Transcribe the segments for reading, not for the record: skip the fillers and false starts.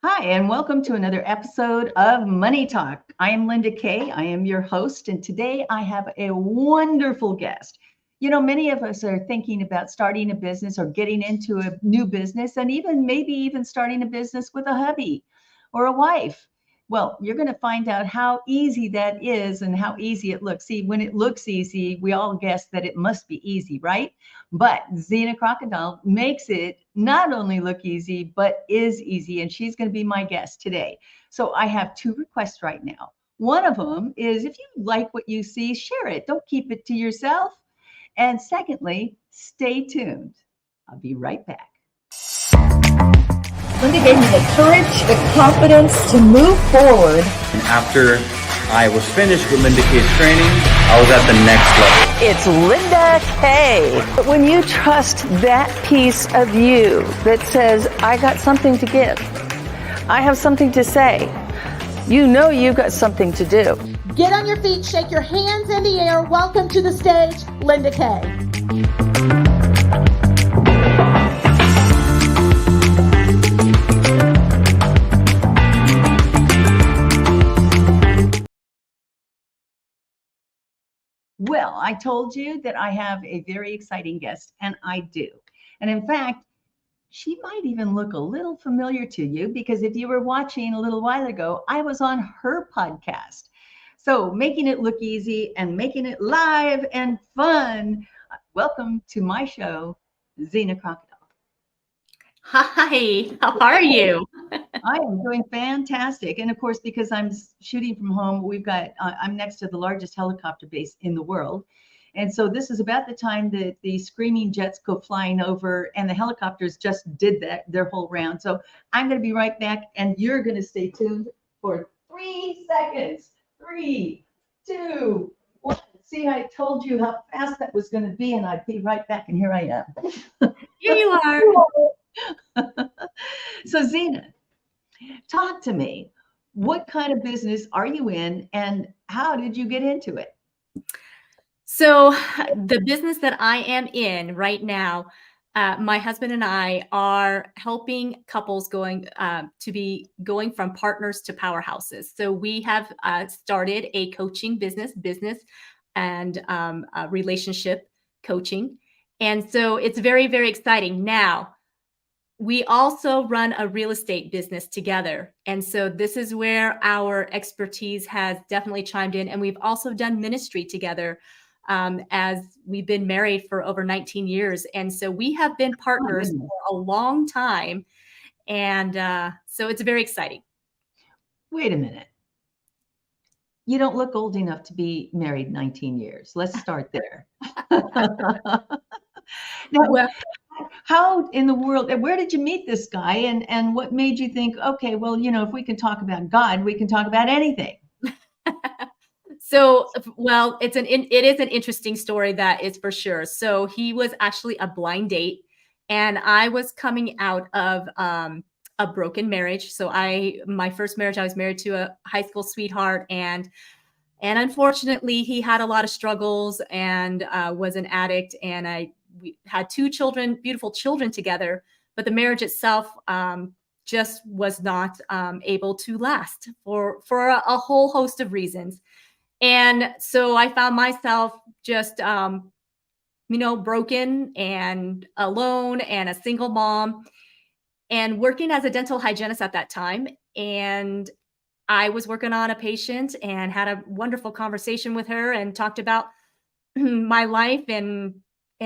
Hi, and welcome to another episode of Money Talk. I am Linda Kaye. I am your host, and today I have a wonderful guest. You know, many of us are thinking about starting a business or getting into a new business, and maybe even starting a business with a hubby or a wife. Well, you're going to find out how easy that is and how easy it looks. See, when it looks easy, we all guess that it must be easy, right? But Zena Krogedal makes it not only look easy, but is easy. And she's going to be my guest today. So I have two requests right now. One of them is if you like what you see, share it. Don't keep it to yourself. And secondly, stay tuned. I'll be right back. Linda gave me the courage, the confidence to move forward. And after I was finished with Linda Kaye's training, I was at the next level. It's Linda Kaye. But when you trust that piece of you that says, I got something to give, I have something to say, you know you've got something to do. Get on your feet, shake your hands in the air. Welcome to the stage, Linda Kaye. Well, I told you that I have a very exciting guest, and I do. And in fact, she might even look a little familiar to you because if you were watching a little while ago, I was on her podcast. So making it look easy and making it live and fun. Welcome to my show, Zena Krogedal. Hi, how are you? I am doing fantastic. And of course, because I'm shooting from home, I'm next to the largest helicopter base in the world. And so this is about the time that the screaming jets go flying over and the helicopters just did their whole round. So I'm going to be right back and you're going to stay tuned for 3 seconds. 3, 2, 1. See, I told you how fast that was going to be and I'd be right back. And here I am. Here you are. So Zena, talk to me. What kind of business are you in and how did you get into it? So the business that I am in right now, my husband and I are helping couples going from partners to powerhouses. So we have started a coaching business and relationship coaching. And so it's very, very exciting. Now, we also run a real estate business together. And so this is where our expertise has definitely chimed in. And we've also done ministry together as we've been married for over 19 years. And so we have been partners for a long time. And so it's very exciting. Wait a minute. You don't look old enough to be married 19 years. Let's start there. Now, Well, how in the world, where did you meet this guy and what made you think, okay, well, you know, if we can talk about God, we can talk about anything. So, well, it is an interesting story, that is for sure. So he was actually a blind date and I was coming out of a broken marriage. So my first marriage, I was married to a high school sweetheart and unfortunately he had a lot of struggles and was an addict. And we had 2 children, beautiful children together, but the marriage itself just was not able to last for a whole host of reasons. And so I found myself just, broken and alone and a single mom and working as a dental hygienist at that time. And I was working on a patient and had a wonderful conversation with her and talked about my life and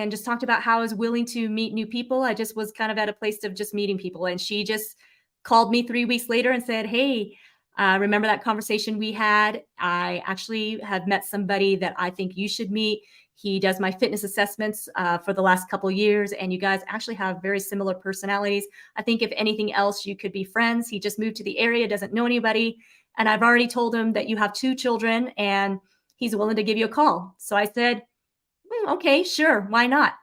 just talked about how I was willing to meet new people. I just was kind of at a place of just meeting people. And she just called me 3 weeks later and said, hey, remember that conversation we had? I actually have met somebody that I think you should meet. He does my fitness assessments for the last couple of years, and you guys actually have very similar personalities. I think if anything else, you could be friends. He just moved to the area, doesn't know anybody. And I've already told him that you have 2 children and he's willing to give you a call. So I said, okay, sure. Why not?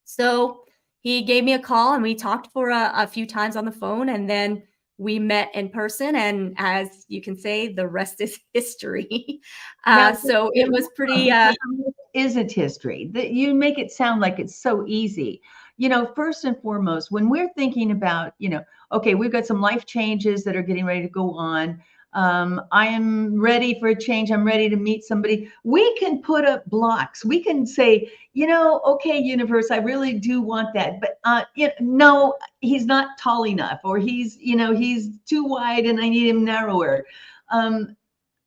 So he gave me a call and we talked for a few times on the phone, and then we met in person. And as you can say, the rest is history. So it was pretty. Isn't history that you make it sound like it's so easy. first and foremost, when we're thinking about, okay, we've got some life changes that are getting ready to go on. I am ready for a change. I'm ready to meet somebody. We can put up blocks. We can say, okay, universe, I really do want that. But no, he's not tall enough, or he's too wide and I need him narrower.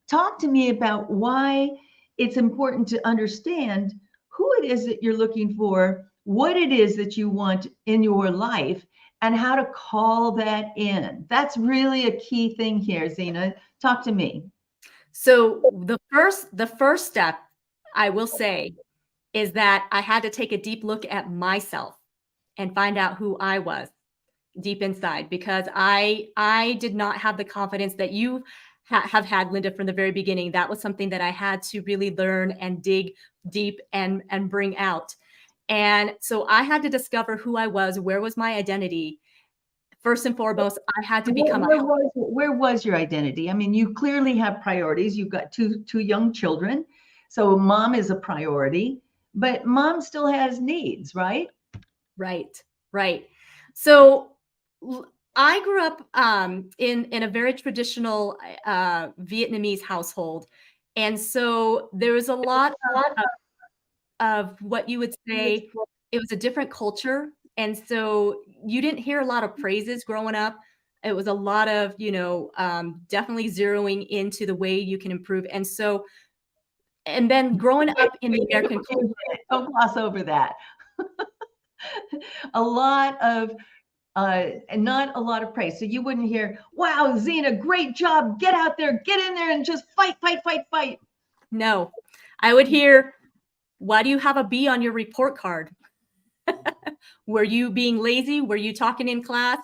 Talk to me about why it's important to understand who it is that you're looking for, what it is that you want in your life, and how to call that in. That's really a key thing here, Zena. Talk to me. So the first step, I will say, is that I had to take a deep look at myself and find out who I was deep inside, because I did not have the confidence that you have had, Linda, from the very beginning. That was something that I had to really learn and dig deep and bring out. And so I had to discover who I was, where was my identity. First and foremost, I had to become where was your identity? I mean, you clearly have priorities. You've got two young children. So mom is a priority, but mom still has needs, right? Right. So I grew up in a very traditional Vietnamese household. And so there was a lot of what you would say, it was a different culture. And so you didn't hear a lot of praises growing up. It was a lot of, definitely zeroing into the way you can improve. And then growing up in the American culture. Don't gloss over that. A lot of and not a lot of praise. So you wouldn't hear, wow, Zena, great job. Get out there, get in there and just fight. No, I would hear, why do you have a B on your report card? Were you being lazy? Were you talking in class?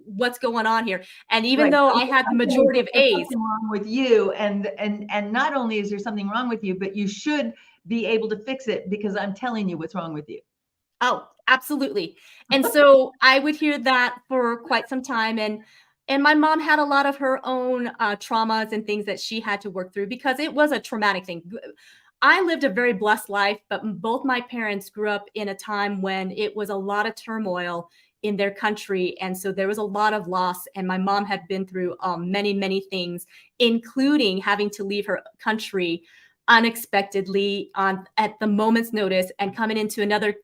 What's going on here? And even though I had the majority of A's, something wrong with you, and not only is there something wrong with you, but you should be able to fix it, because I'm telling you what's wrong with you. Oh, absolutely. And so I would hear that for quite some time. And my mom had a lot of her own traumas and things that she had to work through, because it was a traumatic thing. I lived a very blessed life, but both my parents grew up in a time when it was a lot of turmoil in their country. And so there was a lot of loss. And my mom had been through many, many things, including having to leave her country unexpectedly at the moment's notice and coming into another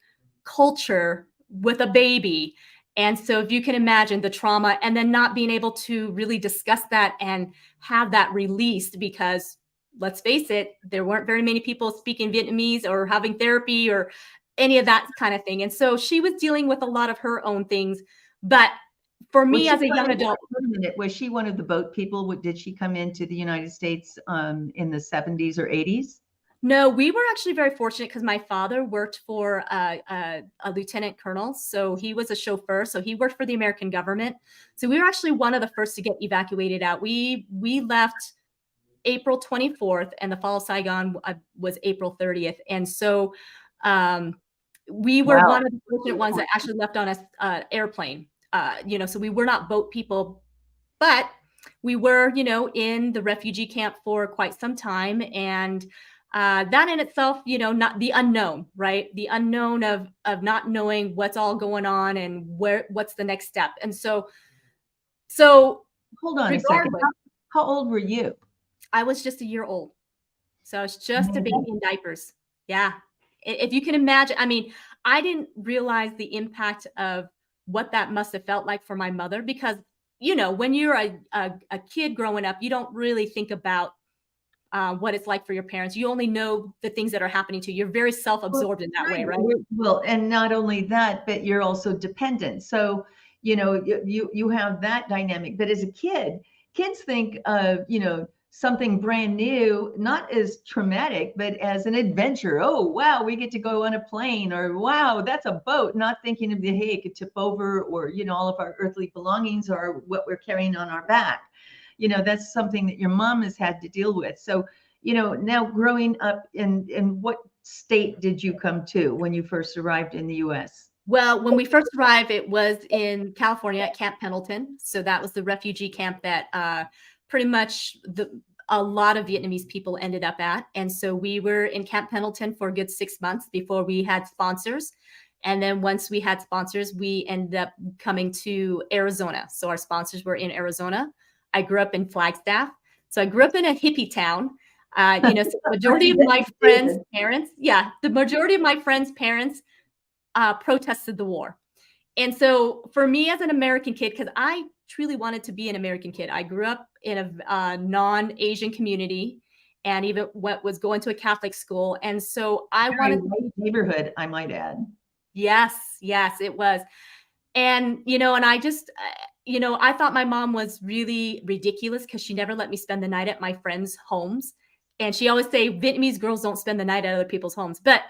culture with a baby. And so if you can imagine the trauma, and then not being able to really discuss that and have that released, because let's face it, there weren't very many people speaking Vietnamese or having therapy or any of that kind of thing. And so she was dealing with a lot of her own things. But for me as a young adult, was she one of the boat people? Did she come into the United States in the 70s or 80s? No, we were actually very fortunate, because my father worked for a lieutenant colonel. So he was a chauffeur. So he worked for the American government. So we were actually one of the first to get evacuated out. We left April 24th, and the fall of Saigon was April 30th. And so we were one of the fortunate ones that actually left on an airplane. So we were not boat people, but we were, in the refugee camp for quite some time. And that in itself, not the unknown, right? The unknown of not knowing what's all going on and what's the next step. And so hold on a second. How old were you? I was just a year old. So I was just a baby in diapers. Yeah. If you can imagine, I mean, I didn't realize the impact of what that must have felt like for my mother, because, when you're a kid growing up, you don't really think about what it's like for your parents. You only know the things that are happening to you. You're very self-absorbed in that way, right? Well, and not only that, but you're also dependent. So, you have that dynamic. But as a kid, kids think of, something brand new, not as traumatic, but as an adventure. Oh, wow, we get to go on a plane, or wow, that's a boat. Not thinking of hey, it could tip over, or, all of our earthly belongings or what we're carrying on our back. That's something that your mom has had to deal with. So, now growing up, in what state did you come to when you first arrived in the U.S.? Well, when we first arrived, it was in California at Camp Pendleton. So that was the refugee camp that pretty much a lot of Vietnamese people ended up at. And so we were in Camp Pendleton for a good 6 months before we had sponsors. And then once we had sponsors, we ended up coming to Arizona. So our sponsors were in Arizona. I grew up in Flagstaff. So I grew up in a hippie town. So the majority of my friends' parents, protested the war. And so for me as an American kid, because I truly wanted to be an American kid, I grew up in a non-Asian community and even was going to a Catholic school. And so I wanted white neighborhood, I might add. Yes, it was. And, and I just, I thought my mom was really ridiculous because she never let me spend the night at my friends' homes. And she always say Vietnamese girls don't spend the night at other people's homes. But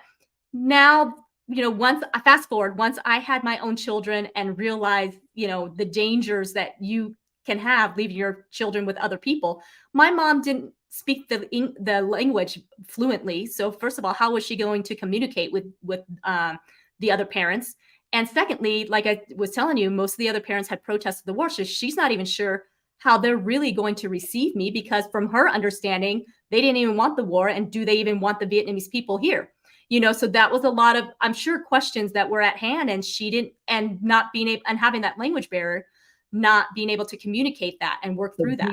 now, once I had my own children and realized, the dangers that you can have leaving your children with other people, my mom didn't speak the language fluently. So first of all, how was she going to communicate with the other parents? And secondly, like I was telling you, most of the other parents had protested the war. So she's not even sure how they're really going to receive me, because from her understanding, they didn't even want the war. And do they even want the Vietnamese people here? So that was a lot of, I'm sure, questions that were at hand, and she didn't, and not being able, and having that language barrier, not being able to communicate that and work through that.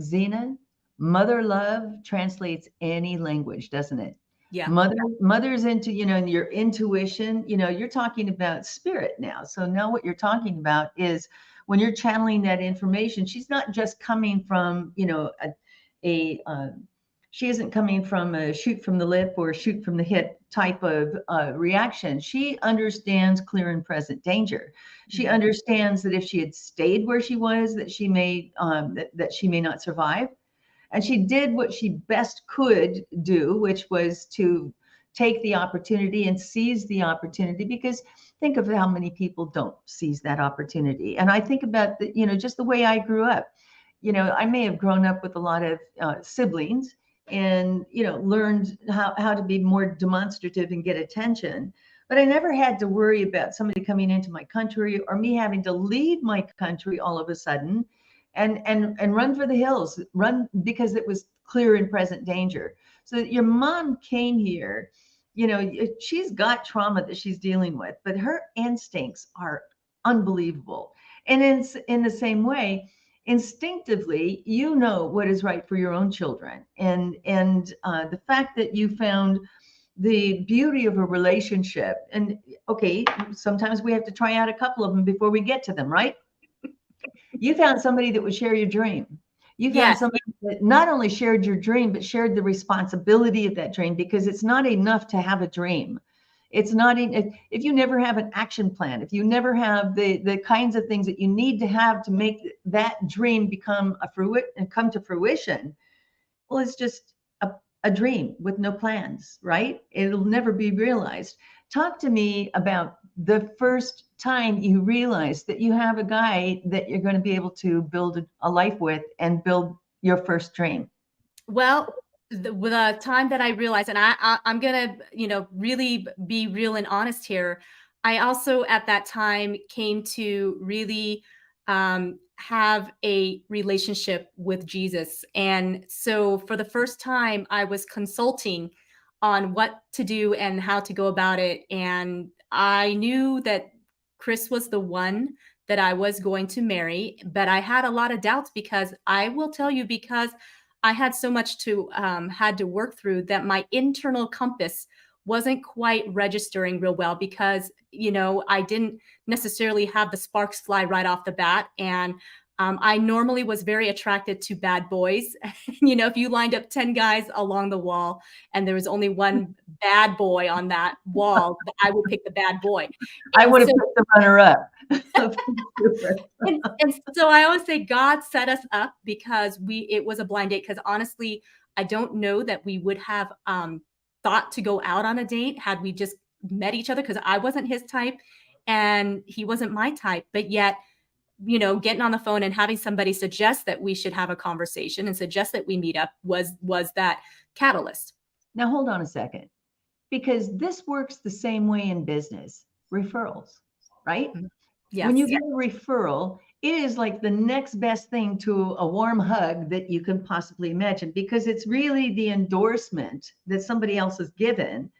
Zena, mother love translates any language, doesn't it? Yeah. Mother's into, and your intuition, you're talking about spirit now. So now what you're talking about is when you're channeling that information, she's not just coming from, she isn't coming from a shoot from the lip or shoot from the hip type of reaction. She understands clear and present danger. She understands that if she had stayed where she was, that she may not survive. And she did what she best could do, which was to take the opportunity and seize the opportunity, because think of how many people don't seize that opportunity. And I think about just the way I grew up. I may have grown up with a lot of siblings and, learned how to be more demonstrative and get attention. But I never had to worry about somebody coming into my country or me having to leave my country all of a sudden and run for the hills, because it was clear and present danger. So your mom came here, she's got trauma that she's dealing with, but her instincts are unbelievable. And in the same way, instinctively, what is right for your own children. And the fact that you found the beauty of a relationship, and okay, sometimes we have to try out a couple of them before we get to them, right? You found somebody that would share your dream. You found somebody that not only shared your dream, but shared the responsibility of that dream, because it's not enough to have a dream. It's not, if you never have an action plan, if you never have the kinds of things that you need to have to make that dream come to fruition, well, it's just a dream with no plans, right? It'll never be realized. Talk to me about the first time you realized that you have a guy that you're going to be able to build a life with and build your first dream. Well, the time that I realized, and I'm going to, really be real and honest here. I also at that time came to really have a relationship with Jesus. And so for the first time, I was consulting on what to do and how to go about it. And I knew that Chris was the one that I was going to marry, but I had a lot of doubts, because I will tell you, because I had so much had to work through, that my internal compass wasn't quite registering real well, because, I didn't necessarily have the sparks fly right off the bat. And I normally was very attracted to bad boys. If you lined up 10 guys along the wall and there was only one bad boy on that wall, I would pick the bad boy. I would have picked the runner up. and so I always say God set us up, because it was a blind date. Because honestly, I don't know that we would have thought to go out on a date had we just met each other, because I wasn't his type and he wasn't my type. But yet, getting on the phone and having somebody suggest that we should have a conversation and suggest that we meet up was that catalyst. Now, hold on a second, because this works the same way in business. Referrals, right? Yes. When you get a referral, it is like the next best thing to a warm hug that you can possibly imagine, because it's really the endorsement that somebody else has given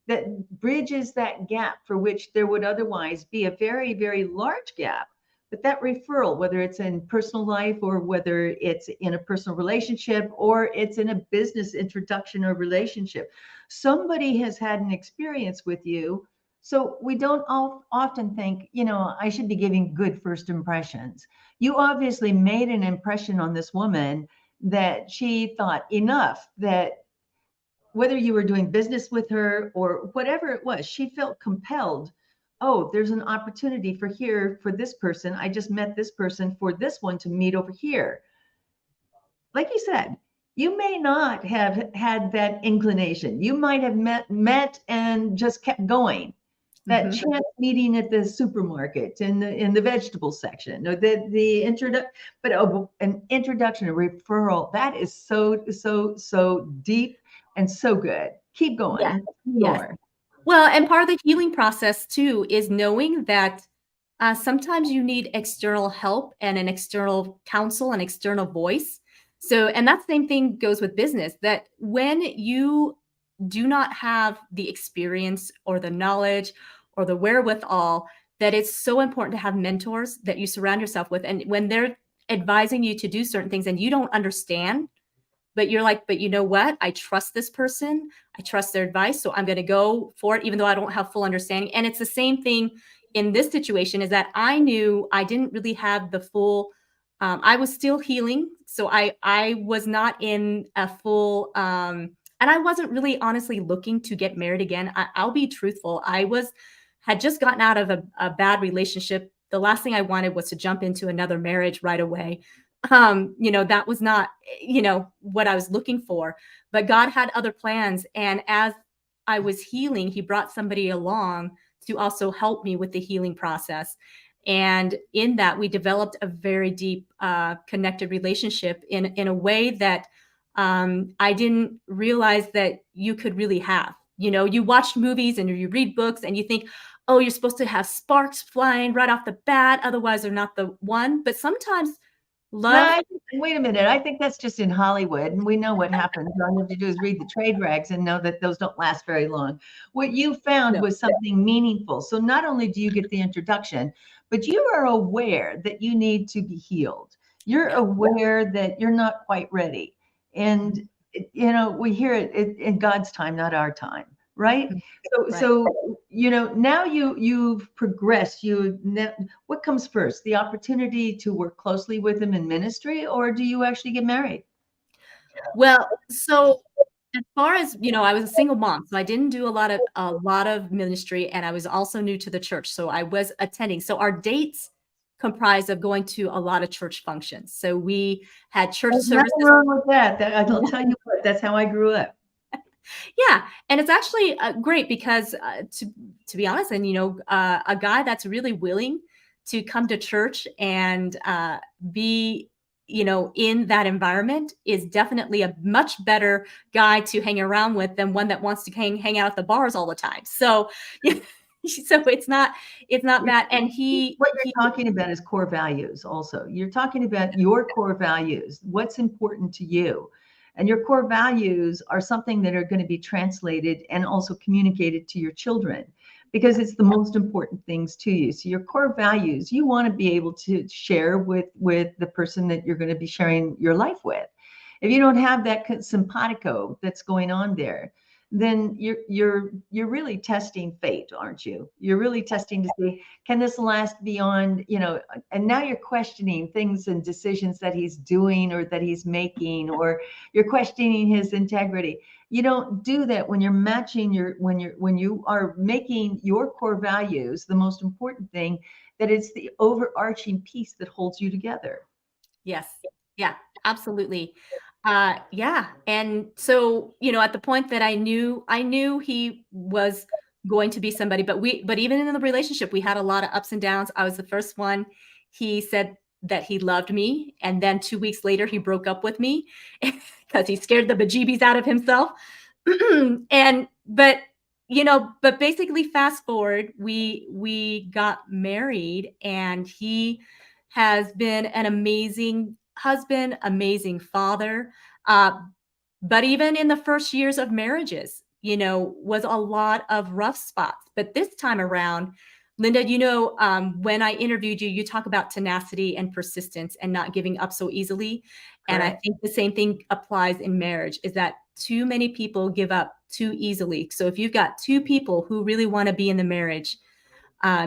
that bridges that gap for which there would otherwise be a very, very large gap. But that referral, whether it's in personal life or whether it's in a personal relationship or it's in a business introduction or relationship, somebody has had an experience with you. So we don't often think, I should be giving good first impressions. You obviously made an impression on this woman that she thought enough that whether you were doing business with her or whatever it was, she felt compelled. Oh, there's an opportunity for this person. I just met this person for this one to meet over here. Like you said, you may not have had that inclination. You might have met and just kept going. That chance meeting at the supermarket in the vegetable section, or an introduction, a referral, that is so deep and so good. Keep going. Yes. More. Well, and part of the healing process too is knowing that sometimes you need external help and an external counsel, an external voice. So, and that same thing goes with business, that when you do not have the experience or the knowledge or the wherewithal, that it's so important to have mentors that you surround yourself with. And when they're advising you to do certain things and you don't understand, but you're like, but you know what? I trust this person. I trust their advice. So I'm going to go for it, even though I don't have full understanding. And it's the same thing in this situation, is that I knew I didn't really have the full, I was still healing. So I was not in a full, and I wasn't really honestly looking to get married again. I'll be truthful. Had just gotten out of a bad relationship. The last thing I wanted was to jump into another marriage right away. That was not, what I was looking for, but God had other plans. And as I was healing, he brought somebody along to also help me with the healing process. And in that, we developed a very deep, connected relationship in a way that I didn't realize that you could really have. You watch movies and you read books and you think, oh, you're supposed to have sparks flying right off the bat, otherwise they're not the one. But sometimes love. Wait a minute. I think that's just in Hollywood, and we know what happens. All you have to do is read the trade rags and know that those don't last very long. What you found was something meaningful. So not only do you get the introduction, but you are aware that you need to be healed. You're aware that you're not quite ready. And, we hear it in God's time, not our time. Right. So, now you've progressed. What comes first, the opportunity to work closely with him in ministry, or do you actually get married? Well, so as far as, I was a single mom, so I didn't do a lot of ministry, and I was also new to the church. So I was attending. So our dates comprised of going to a lot of church functions. So we had church There's services. nothing wrong with that. I'll tell you what, that's how I grew up. Yeah. And it's actually great because to be honest, and, a guy that's really willing to come to church and be, in that environment is definitely a much better guy to hang around with than one that wants to hang out at the bars all the time. So, so it's not that. And what you're talking about is core values. Also, you're talking about your core values, what's important to you. And your core values are something that are going to be translated and also communicated to your children, because it's the most important things to you. So your core values, you want to be able to share with the person that you're going to be sharing your life with. If you don't have that simpatico that's going on there, then you're really testing fate, aren't you? You're really testing to see, can this last beyond, and now you're questioning things and decisions that he's doing or that he's making, or you're questioning his integrity. You don't do that when you're matching when you are making your core values the most important thing, that it's the overarching piece that holds you together. Yes. Yeah, absolutely. Yeah. And so, at the point that I knew he was going to be somebody, but even in the relationship, we had a lot of ups and downs. I was the first one. He said that he loved me. And then 2 weeks later, he broke up with me because he scared the bejeebies out of himself. But basically fast forward, we got married, and he has been an amazing husband, amazing father. But even in the first years of marriages, was a lot of rough spots. But this time around, Linda, when I interviewed you, you talk about tenacity and persistence and not giving up so easily. And I Correct. think the same thing applies in marriage, is that too many people give up too easily. So if you've got two people who really want to be in the marriage,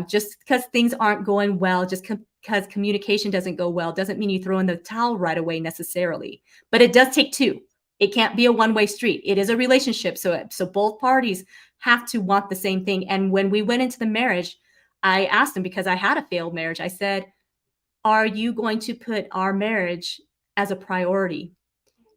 just because things aren't going well, just because communication doesn't go well, doesn't mean you throw in the towel right away necessarily. But it does take two. It can't be a one-way street. It is a relationship. So both parties have to want the same thing. And when we went into the marriage, I asked him, because I had a failed marriage, I said, are you going to put our marriage as a priority?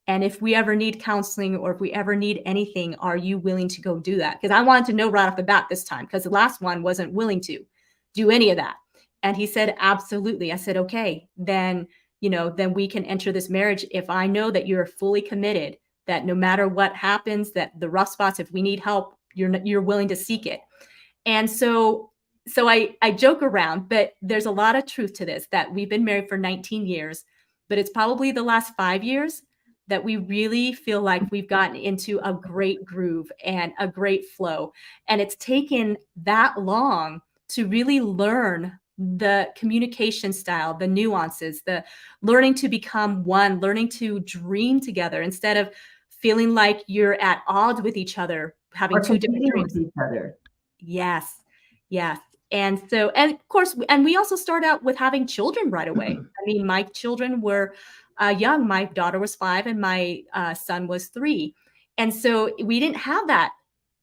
And if we ever need counseling, or if we ever need anything, are you willing to go do that? Because I wanted to know right off the bat this time, because the last one wasn't willing to do any of that. And he said, absolutely. I said, okay, then we can enter this marriage if I know that you're fully committed, that no matter what happens, that the rough spots, if we need help, you're willing to seek it. And so I joke around, but there's a lot of truth to this, that we've been married for 19 years, but it's probably the last 5 years that we really feel like we've gotten into a great groove and a great flow. And it's taken that long to really learn the communication style, the nuances, the learning to become one, learning to dream together instead of feeling like you're at odds with each other, having Or two different competing dreams. with each other. Yes. Yes. And of course, and we also start out with having children right away. I mean, my children were young. My daughter was 5 and my son was 3. And so we didn't have that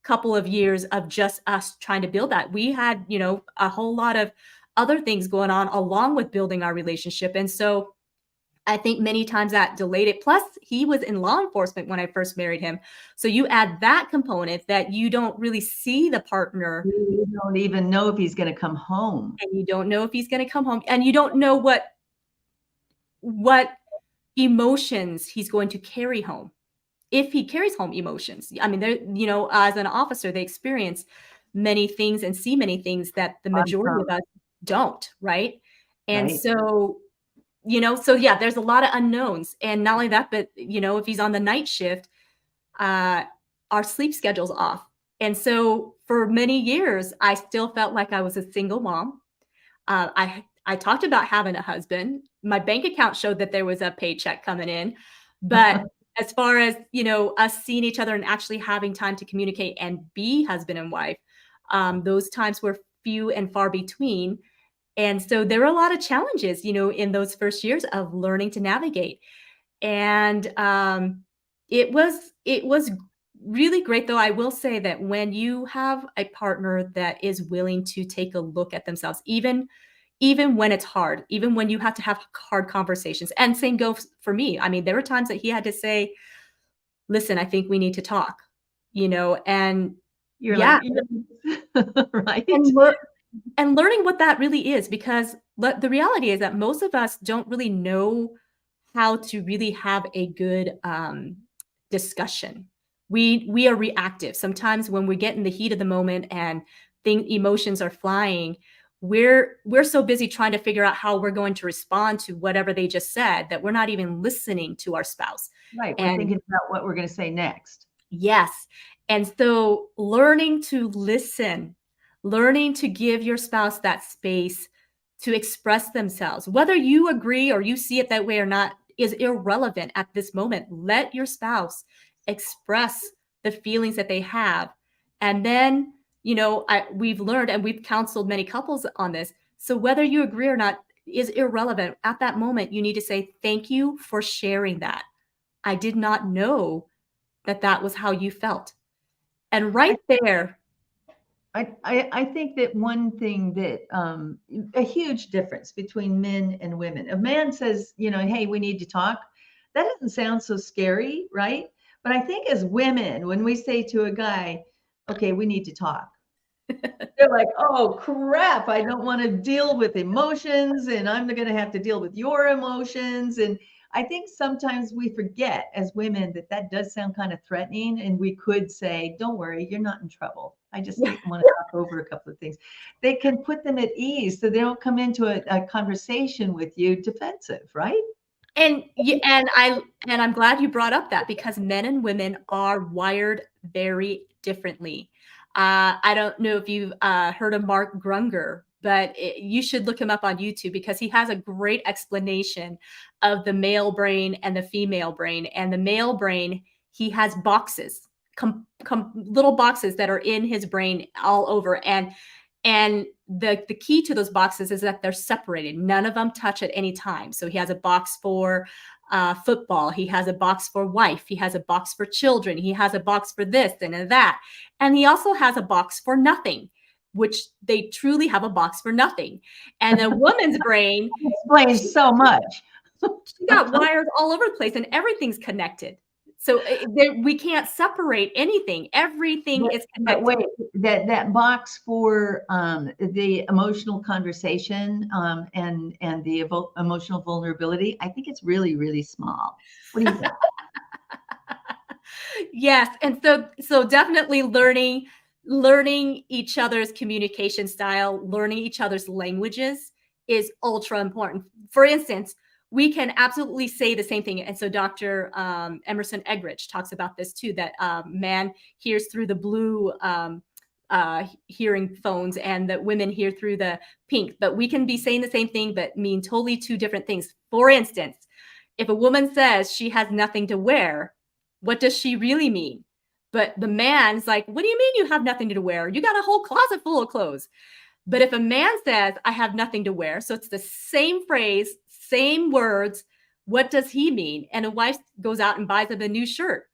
couple of years of just us trying to build that. We had, a whole lot of other things going on along with building our relationship. And so I think many times that delayed it. Plus, he was in law enforcement when I first married him. So you add that component, that you don't really see the partner. You don't even know if he's going to come home. And you don't know if he's going to come home. And you don't know what emotions he's going to carry home. If he carries home emotions. I mean, as an officer, they experience many things and see many things that the majority of us don't, right? And Right. so yeah, there's a lot of unknowns. And not only that, but if he's on the night shift, our sleep schedule's off. And so for many years, I still felt like I was a single mom. I talked about having a husband. My bank account showed that there was a paycheck coming in, but as far as us seeing each other and actually having time to communicate and be husband and wife, those times were few and far between. And so there were a lot of challenges, in those first years of learning to navigate. And it was really great, though. I will say that when you have a partner that is willing to take a look at themselves, even when it's hard, even when you have to have hard conversations, and same goes for me. I mean, there were times that he had to say, listen, I think we need to talk, and You're yeah, like, right. and learning what that really is, because the reality is that most of us don't really know how to really have a good discussion. We are reactive. Sometimes when we get in the heat of the moment and emotions are flying, we're so busy trying to figure out how we're going to respond to whatever they just said that we're not even listening to our spouse. Right. We're thinking about what we're going to say next. Yes. And so learning to listen, learning to give your spouse that space to express themselves, whether you agree or you see it that way or not, is irrelevant at this moment. Let your spouse express the feelings that they have. And then, we've learned, and we've counseled many couples on this. So whether you agree or not is irrelevant. At that moment, you need to say, thank you for sharing that. I did not know that was how you felt. And right there. I think that one thing that a huge difference between men and women. A man says, hey, we need to talk. That doesn't sound so scary, right? But I think as women, when we say to a guy, okay, we need to talk, they're like, oh crap, I don't want to deal with emotions, and I'm going to have to deal with your emotions. And I think sometimes we forget as women that does sound kind of threatening, and we could say, don't worry, you're not in trouble. I just want to talk over a couple of things. They can put them at ease so they don't come into a conversation with you defensive, right? I'm glad you brought up that, because men and women are wired very differently. I don't know if you've heard of Mark Grunger, but you should look him up on YouTube, because he has a great explanation of the male brain and the female brain. And the male brain, he has boxes, little boxes that are in his brain all over. And the key to those boxes is that they're separated. None of them touch at any time. So he has a box for football. He has a box for wife. He has a box for children. He has a box for this and that. And he also has a box for nothing, which they truly have a box for nothing. And a woman's brain explains so much. She got wires all over the place, and everything's connected. So we can't separate anything. Everything is connected. But wait, that box for the emotional conversation and the emotional vulnerability, I think it's really, really small. What do you think? Yes, and so definitely learning each other's communication style, learning each other's languages is ultra important. For instance, we can absolutely say the same thing. And so Dr. Emerson Eggerichs talks about this too, that man hears through the blue hearing phones, and that women hear through the pink. But we can be saying the same thing, but mean totally two different things. For instance, if a woman says she has nothing to wear, what does she really mean? But the man's like, what do you mean you have nothing to wear? You got a whole closet full of clothes. But if a man says, I have nothing to wear, so it's the same phrase, same words, what does he mean? And a wife goes out and buys him a new shirt.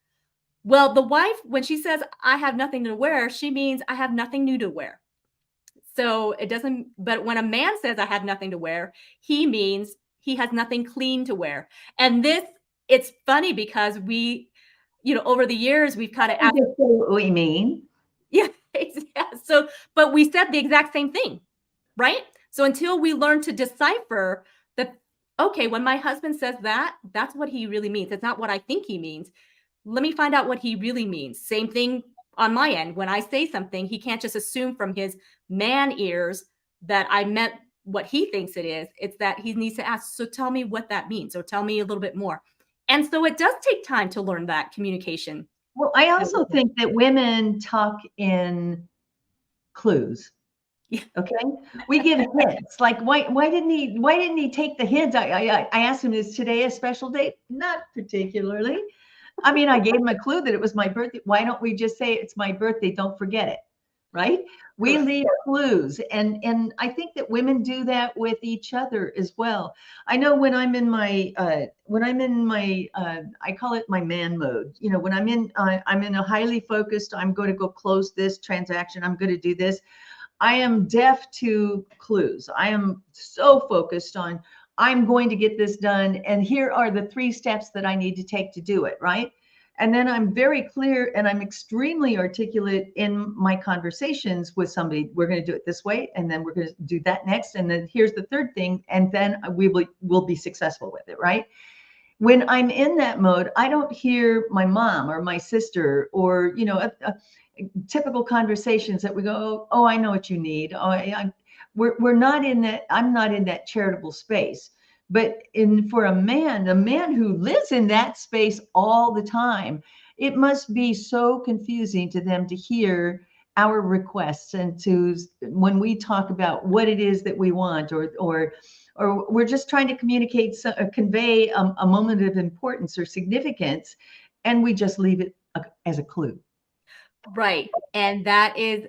Well, the wife, when she says, I have nothing to wear, she means I have nothing new to wear. So it doesn't, but when a man says I have nothing to wear, he means he has nothing clean to wear. And it's funny because we, over the years, we've kind of asked what we mean. Yeah. So, but we said the exact same thing, right? So until we learn to decipher that, okay, when my husband says that, that's what he really means. It's not what I think he means. Let me find out what he really means. Same thing on my end. When I say something, he can't just assume from his man ears that I meant what he thinks it is. It's that he needs to ask, so tell me what that means, or tell me a little bit more. And so it does take time to learn that communication. Well, I also think that women talk in clues. Okay, we give hints. Like, why didn't he take the hints? I asked him, is today a special date? Not particularly. I mean, I gave him a clue that it was my birthday. Why don't we just say it's my birthday? Don't forget it. Right? We leave clues, and I think that women do that with each other as well. I know when I'm in my I call it my man mode. When I'm in a highly focused, I'm going to go close this transaction. I'm going to do this. I am deaf to clues. I am so focused on, I'm going to get this done, and here are the 3 steps that I need to take to do it, right? And then I'm very clear and I'm extremely articulate in my conversations with somebody. We're going to do it this way, and then we're going to do that next, and then here's the 3rd thing, and then we'll be successful with it, right? When I'm in that mode, I don't hear my mom or my sister or typical conversations that we go, oh, I know what you need. We're not in that. I'm not in that charitable space. But for a man who lives in that space all the time, it must be so confusing to them to hear our requests and when we talk about what it is that we want, or we're just trying to convey a moment of importance or significance, and we just leave it as a clue. Right. And that is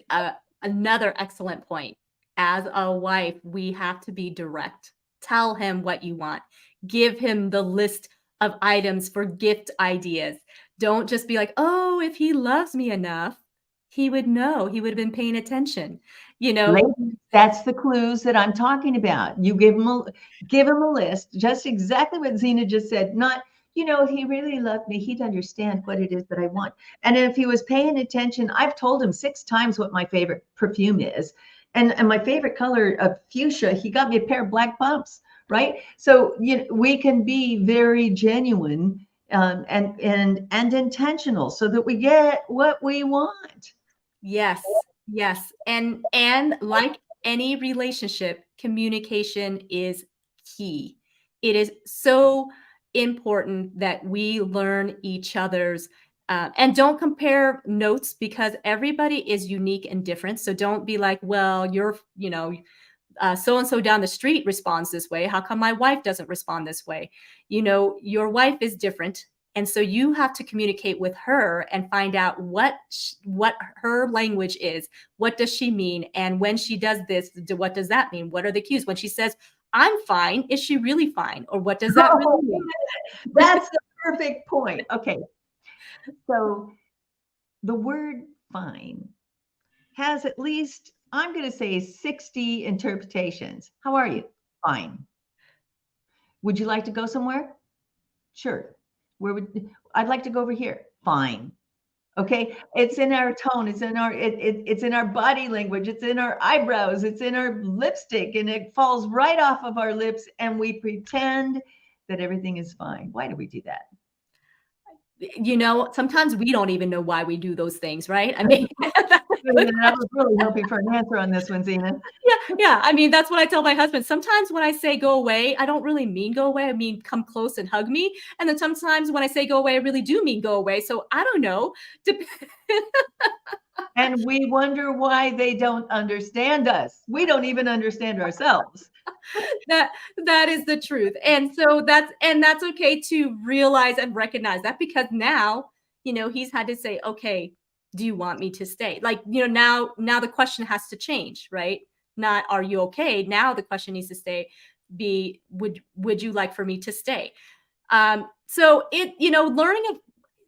another excellent point. As a wife, we have to be direct. Tell him what you want. Give him the list of items for gift ideas. Don't just be like, oh, if he loves me enough, he would know. He would have been paying attention. Ladies, that's the clues that I'm talking about. You give him a list, just exactly what Zena just said. Not, if he really loved me, he'd understand what it is that I want. And if he was paying attention, I've told him 6 times what my favorite perfume is. And my favorite color of fuchsia, he got me a pair of black pumps, right? So we can be very genuine and intentional so that we get what we want. Yes. Yes. And like any relationship, communication is key. It is so important that we learn each other's and don't compare notes because everybody is unique and different. So don't be like, well, so and so down the street responds this way. How come my wife doesn't respond this way? Your wife is different. And so you have to communicate with her and find out what her language is. What does she mean? And when she does this, what does that mean? What are the cues? When she says, I'm fine, is she really fine? Or what does that really mean? That's the perfect point. Okay. So the word fine has at least, I'm going to say 60 interpretations. How are you? Fine. Would you like to go somewhere? Sure. I'd like to go over here. Fine. Okay. It's in our tone. It's in our body language. It's in our eyebrows. It's in our lipstick, and it falls right off of our lips, and we pretend that everything is fine. Why do we do that? Sometimes we don't even know why we do those things, right? I mean, I was really hoping for an answer on this one, Zena. Yeah. I mean, that's what I tell my husband. Sometimes when I say go away, I don't really mean go away. I mean, come close and hug me. And then sometimes when I say go away, I really do mean go away. So I don't know. And we wonder why they don't understand us. We don't even understand ourselves. That is the truth. And so that's okay to realize and recognize that, because now, he's had to say, okay, do you want me to stay? Like, now the question has to change, right? Not, are you okay? Now the question needs to be, would you like for me to stay? So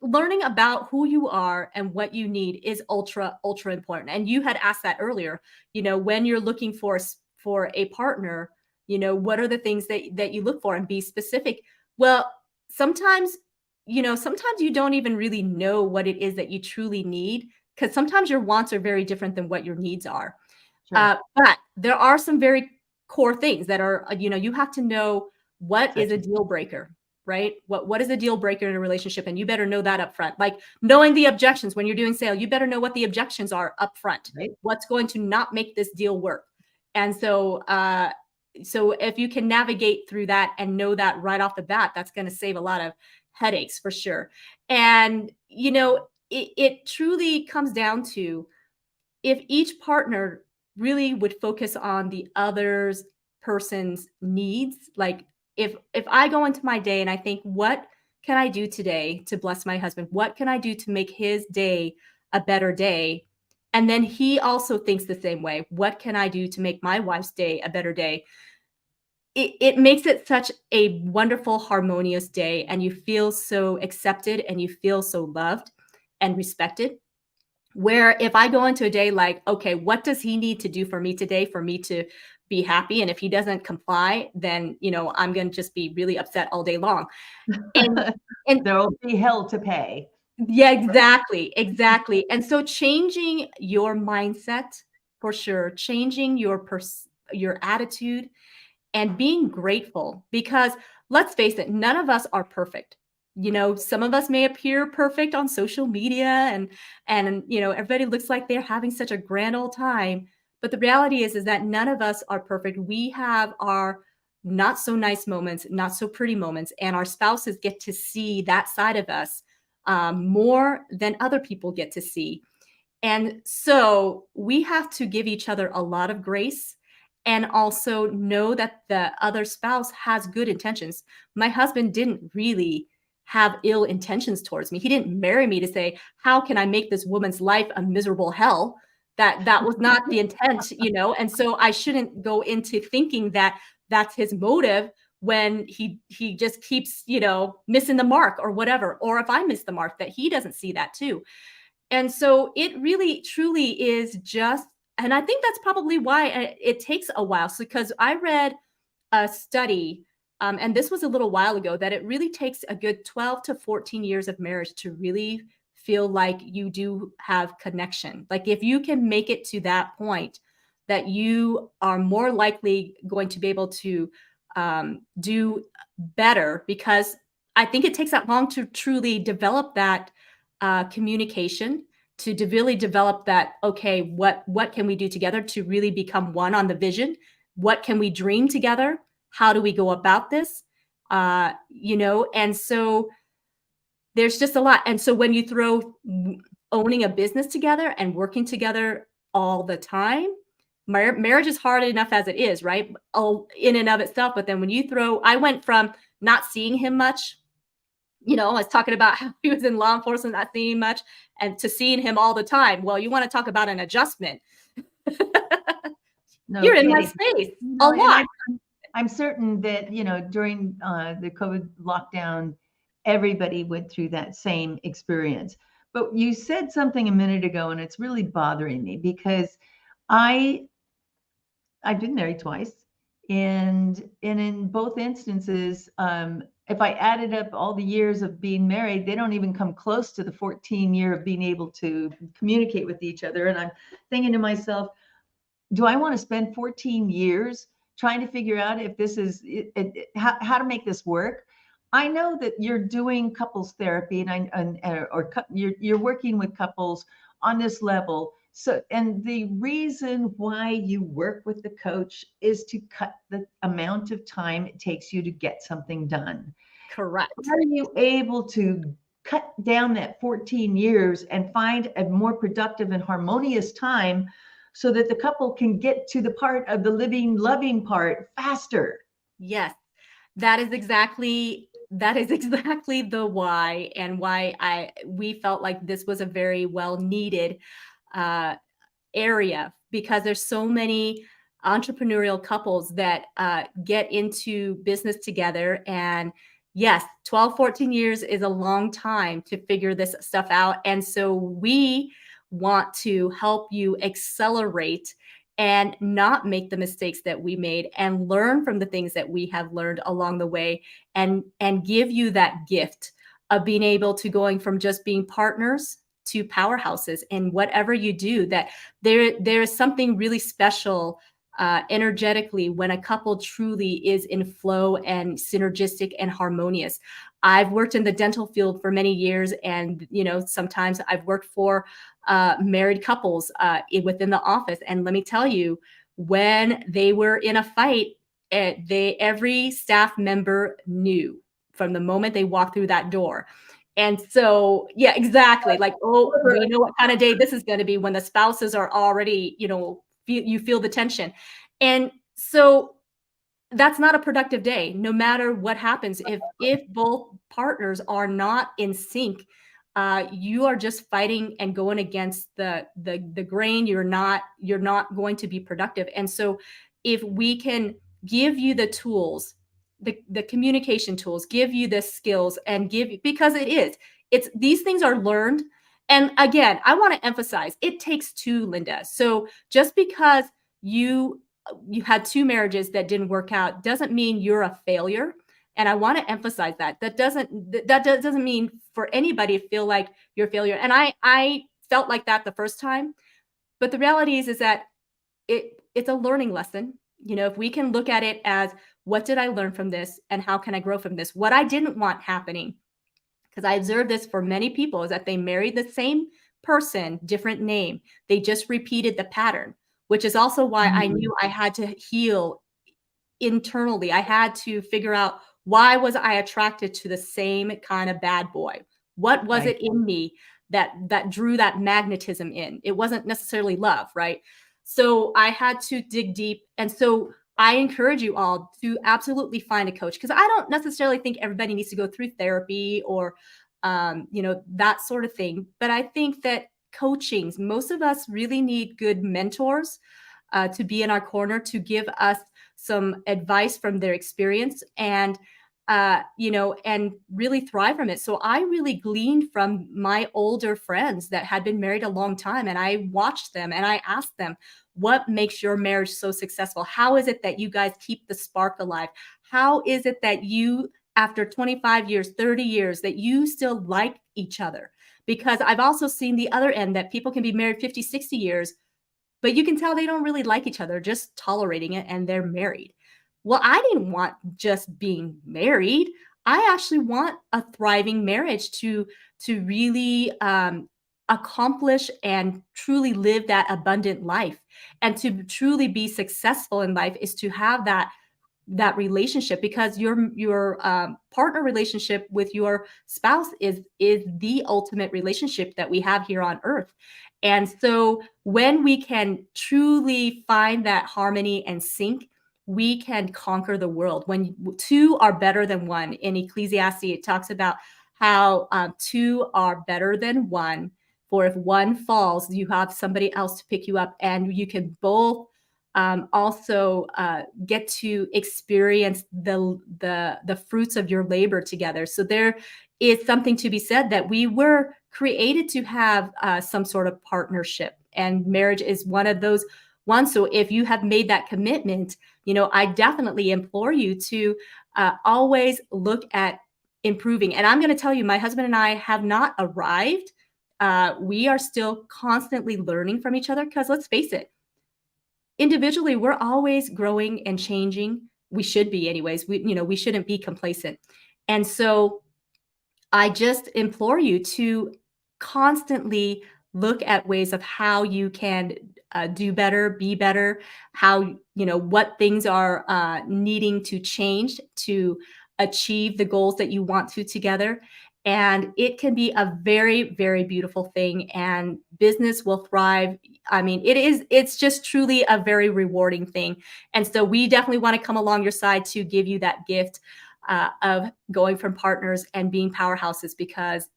learning about who you are and what you need is ultra, ultra important. And you had asked that earlier, when you're looking for a partner, what are the things that you look for, and be specific. Well, sometimes you don't even really know what it is that you truly need, because sometimes your wants are very different than what your needs are. Sure. But there are some very core things that are, you have to know what is a deal breaker, right? What is a deal breaker in a relationship? And you better know that up front. Like knowing the objections when you're doing sale, you better know what the objections are up front. Right? What's going to not make this deal work? And so if you can navigate through that and know that right off the bat, that's going to save a lot of headaches for sure. And, it truly comes down to, if each partner really would focus on the other person's needs, like if I go into my day and I think, what can I do today to bless my husband? What can I do to make his day a better day? And then he also thinks the same way. What can I do to make my wife's day a better day? It makes it such a wonderful, harmonious day, and you feel so accepted and you feel so loved and respected. Where if I go into a day like, okay, what does he need to do for me today for me to be happy? And if he doesn't comply, then, I'm going to just be really upset all day long. And there'll be hell to pay. Yeah, exactly. And so changing your mindset, for sure, changing your attitude, and being grateful, because let's face it, none of us are perfect. Some of us may appear perfect on social media and everybody looks like they're having such a grand old time. But the reality is that none of us are perfect. We have our not so nice moments, not so pretty moments, and our spouses get to see that side of us more than other people get to see. And so we have to give each other a lot of grace, and also know that the other spouse has good intentions. My husband didn't really have ill intentions towards me. He didn't marry me to say, how can I make this woman's life a miserable hell? That was not the intent, and so I shouldn't go into thinking that that's his motive when he just keeps, missing the mark or whatever. Or if I miss the mark, that he doesn't see that too. And so it really, truly is just, and I think that's probably why it takes a while. So, because I read a study, and this was a little while ago, that it really takes a good 12 to 14 years of marriage to really feel like you do have connection. Like if you can make it to that point, that you are more likely going to be able to do better, because I think it takes that long to truly develop that communication, to really develop that, okay, what can we do together to really become one on the vision? What can we dream together? How do we go about this? and so there's just a lot. And so when you throw owning a business together and working together all the time, marriage is hard enough as it is, right? In and of itself. But then when you I went from not seeing him much, I was talking about how he was in law enforcement, not seeing him much, and to seeing him all the time. Well, you want to talk about an adjustment. No You're in my kidding. space No, a and lot. I'm certain that, during the COVID lockdown, everybody went through that same experience. But you said something a minute ago, and it's really bothering me because I've been married twice, and in both instances, if I added up all the years of being married, they don't even come close to the 14 year of being able to communicate with each other. And I'm thinking to myself, do I want to spend 14 years trying to figure out if this is how to make this work? I know that you're doing couples therapy you're working with couples on this level. So, and the reason why you work with the coach is to cut the amount of time it takes you to get something done. Correct. Are you able to cut down that 14 years and find a more productive and harmonious time so that the couple can get to the part of the living, loving part faster? Yes, that is exactly the why, and why we felt like this was a very well needed area, because there's so many entrepreneurial couples that get into business together. And yes, 12, 14 years is a long time to figure this stuff out. And so we want to help you accelerate and not make the mistakes that we made, and learn from the things that we have learned along the way, and give you that gift of being able to going from just being partners to powerhouses in whatever you do. That there's something really special energetically when a couple truly is in flow and synergistic and harmonious. I've worked in the dental field for many years, and sometimes I've worked for married couples within the office. And let me tell you, when they were in a fight, every staff member knew from the moment they walked through that door. And so, yeah, exactly. Like, oh, we know what kind of day this is going to be, when the spouses are already, you feel the tension. And so that's not a productive day, no matter what happens. If both partners are not in sync, you are just fighting and going against the grain. You're not going to be productive. And so if we can give you the tools, the communication tools, give you the skills, and because it's these things are learned. And again, I want to emphasize, it takes two, Linda. So just because you had two marriages that didn't work out doesn't mean you're a failure. And I want to emphasize that doesn't mean for anybody to feel like you're a failure. And I felt like that the first time, but the reality is that it's a learning lesson. If we can look at it as, what did I learn from this, and how can I grow from this? What I didn't want happening, because I observed this for many people, is that they married the same person, different name. They just repeated the pattern, which is also why I knew I had to heal internally. I had to figure out, why was I attracted to the same kind of bad boy? What was it in me that drew that magnetism in? It wasn't necessarily love, right? So I had to dig deep. And so I encourage you all to absolutely find a coach, because I don't necessarily think everybody needs to go through therapy or that sort of thing. But I think that coachings, most of us really need good mentors to be in our corner, to give us some advice from their experience, and and really thrive from it. So I really gleaned from my older friends that had been married a long time, and I watched them and I asked them, what makes your marriage so successful? How is it that you guys keep the spark alive? How is it that you, after 25 years, 30 years, that you still like each other? Because I've also seen the other end, that people can be married 50, 60 years, but you can tell they don't really like each other, just tolerating it, and they're married. Well, I didn't want just being married. I actually want a thriving marriage to really accomplish and truly live that abundant life. And to truly be successful in life is to have that that relationship, because your partner relationship with your spouse is the ultimate relationship that we have here on earth. And so when we can truly find that harmony and sync, we can conquer the world. When two are better than one, in Ecclesiastes, it talks about how two are better than one. For if one falls, you have somebody else to pick you up, and you can both also get to experience the fruits of your labor together. So there is something to be said that we were created to have some sort of partnership, and marriage is one of those ones. So if you have made that commitment, I definitely implore you to always look at improving. And I'm going to tell you, my husband and I have not arrived. We are still constantly learning from each other, because let's face it, individually, we're always growing and changing. We should be anyways. We shouldn't be complacent. And so I just implore you to constantly look at ways of how you can do better, be better, how, what things are needing to change to achieve the goals that you want to together. And it can be a very, very beautiful thing, and business will thrive. I mean, it's just truly a very rewarding thing. And so we definitely want to come along your side to give you that gift of going from partners and being powerhouses, because,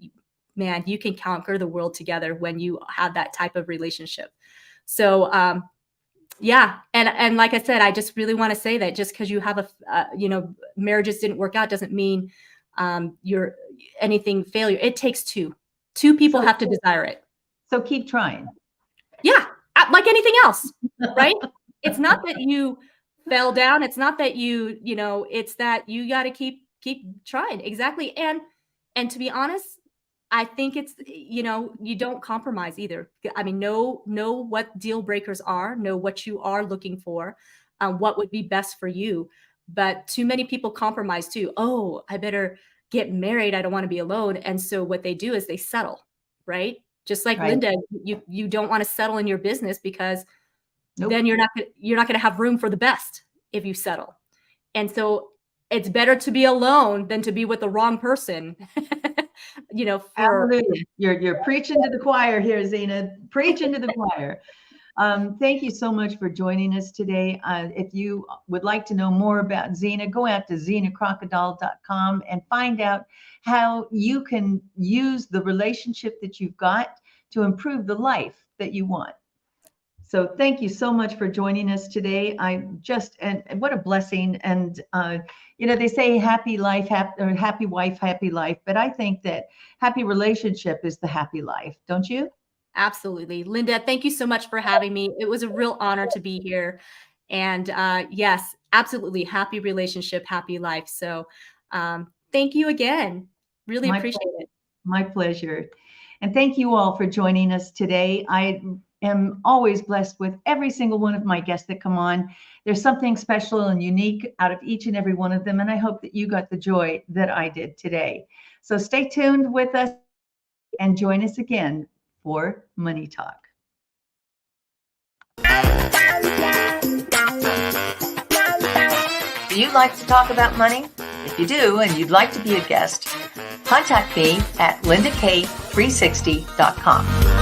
man, you can conquer the world together when you have that type of relationship. So, yeah. And like I said, I just really want to say that just because you have marriages didn't work out doesn't mean you're anything failure. It takes two people have to desire it. So keep trying. Yeah. Like anything else, right? It's not that you fell down. It's not that it's that you got to keep trying. Exactly. And to be honest, I think it's, you don't compromise either. I mean, know what deal breakers are, know what you are looking for, what would be best for you. But too many people compromise too. Oh, I better get married. I don't want to be alone. And so what they do is they settle, right? Just like Right. Linda, you don't want to settle in your business, because Nope. then you're not going to have room for the best if you settle. And so it's better to be alone than to be with the wrong person. Hallelujah. You're preaching to the choir here, Zena. Preaching to the choir. Thank you so much for joining us today. If you would like to know more about Zena, go out to zenakrogedal.com and find out how you can use the relationship that you've got to improve the life that you want. So thank you so much for joining us today. And what a blessing. And, they say happy life, happy wife, happy life. But I think that happy relationship is the happy life. Don't you? Absolutely. Linda, thank you so much for having me. It was a real honor to be here. And yes, absolutely. Happy relationship, happy life. So thank you again. Really appreciate it. My pleasure. And thank you all for joining us today. I am always blessed with every single one of my guests that come on. There's something special and unique out of each and every one of them. And I hope that you got the joy that I did today. So stay tuned with us and join us again for Money Talk. Do you like to talk about money? If you do and you'd like to be a guest, contact me at lindakay360.com.